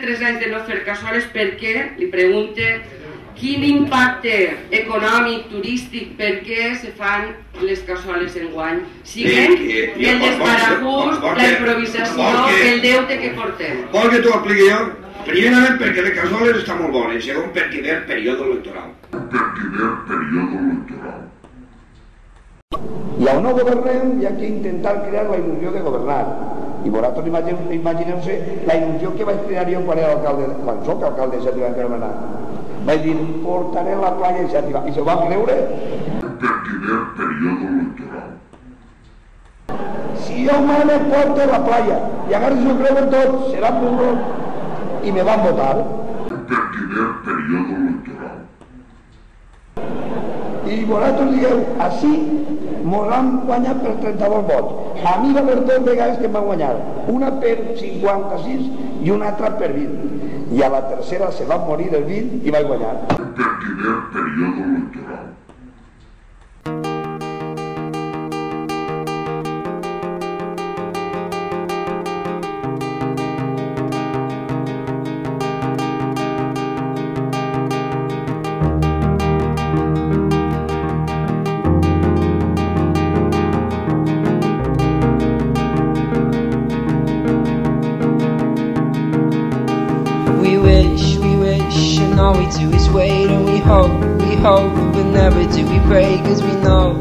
3 anys de no fer cassoles perquè, li pregunte, quin impacte econòmic, turístic, per què se fan les cassoles enguany? Siguem el desbarajús, la improvisació, el deute que portem. Vol que t'ho expliqui jo? Primerament perquè les cassoles estan molt bones, segon perquè ve el període electoral. I on no governem hi ha que intentar crear la il·lusió de governar. I vosaltres imagineu-se la il·lusió que vaig crear jo quan era alcalde, quan soc alcalde de Xàtiva encara m'anà. Vaig dir, portaré la playa de Xàtiva. I s'ho van creure? Perquè ve el període electoral. Si jo mane porto la playa i encara s'ho creuen tots, serà burros. I me van votar. Perquè ve el període electoral. I vosaltres digueu, així mos han guanyat per 32 vots. A mi va haver 2 vegades que em van guanyar, una per 56 i una altra per 20. I a la tercera se va morir el 20 i vaig guanyar. Perquè ve el període electoral. And all we do is wait and we hope, but never do we pray, 'cause we know